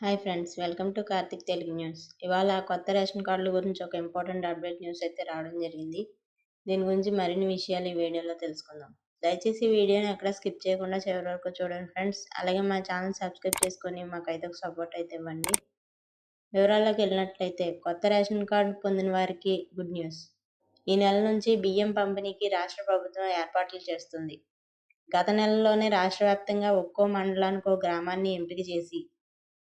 Hi friends, welcome to Karthik Telugu news. ఇవాళ కొత్త ration కార్డుల గురించి ఒక ఇంపార్టెంట్ అప్డేట్ న్యూస్ అయితే రావడం జరిగింది. దీని గురించి మరిన్ని విషయాలు ఈ వీడియోలో తెలుసుకుందాం. దయచేసి ఈ వీడియోని ఎక్కడ స్కిప్ చేయకుండా చివరి వరకు చూడండి ఫ్రెండ్స్. అలాగే మా ఛానల్ సబ్స్క్రైబ్ చేసుకొని మాకైతే ఒక సపోర్ట్ అయితే ఇవ్వండి. వివరాల్లోకి వెళ్ళినట్లయితే కొత్త రేషన్ కార్డు పొందిన వారికి గుడ్ న్యూస్. ఈ నెల నుంచి బియ్యం పంపిణీకి రాష్ట్ర ప్రభుత్వం ఏర్పాట్లు చేస్తుంది. గత నెలలోనే రాష్ట్ర వ్యాప్తంగా ఒక్కో మండలానికి ఒక గ్రామాన్ని ఎంపిక చేసి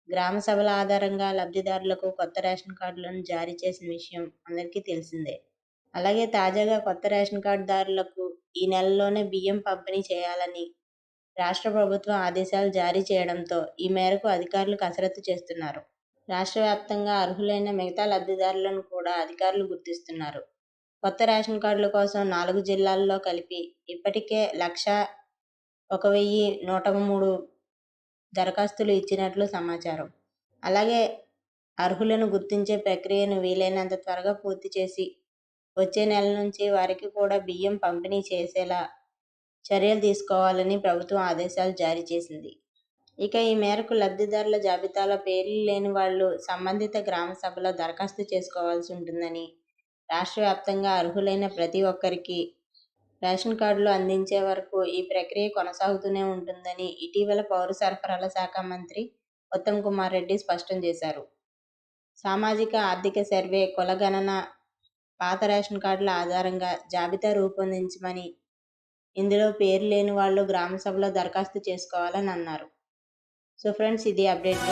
గ్రామ సభల ఆధారంగా లబ్ధిదారులకు కొత్త రేషన్ కార్డులను జారీ చేసిన విషయం అందరికీ తెలిసిందే. అలాగే తాజాగా కొత్త రేషన్ కార్డుదారులకు ఈ నెలలోనే బియ్యం పంపిణీ చేయాలని రాష్ట్ర ప్రభుత్వం ఆదేశాలు జారీ చేయడంతో ఈ మేరకు అధికారులు కసరత్తు చేస్తున్నారు. రాష్ట్ర వ్యాప్తంగా అర్హులైన మిగతా లబ్ధిదారులను కూడా అధికారులు గుర్తిస్తున్నారు. కొత్త రేషన్ కార్డుల కోసం 4 జిల్లాల్లో కలిపి ఇప్పటికే 1,01,103 దరఖాస్తులు ఇచ్చినట్లు సమాచారం. అలాగే అర్హులను గుర్తించే ప్రక్రియను వీలైనంత త్వరగా పూర్తి చేసి వచ్చే నెల నుంచి వారికి కూడా బియ్యం పంపిణీ చేసేలా చర్యలు తీసుకోవాలని ప్రభుత్వం ఆదేశాలు జారీ చేసింది. ఇక ఈ మేరకు లబ్ధిదారుల జాబితాలో పేర్లు లేని వాళ్లు సంబంధిత గ్రామ సభలో దరఖాస్తు చేసుకోవాల్సి ఉంటుందని, రాష్ట్ర వ్యాప్తంగా అర్హులైన ప్రతి ఒక్కరికి రేషన్ కార్డులు అందించే వరకు ఈ ప్రక్రియ కొనసాగుతూనే ఉంటుందని ఇటీవల పౌర సరఫరాల శాఖ మంత్రి ఉత్తమ్ కుమార్ రెడ్డి స్పష్టం చేశారు. సామాజిక ఆర్థిక సర్వే, కులగణన, పాత రేషన్ కార్డుల ఆధారంగా జాబితా రూపొందించమని, ఇందులో పేరు లేని వాళ్ళు గ్రామ సభలో దరఖాస్తు చేసుకోవాలని అన్నారు. సో ఫ్రెండ్స్, ఇది అప్డేట్.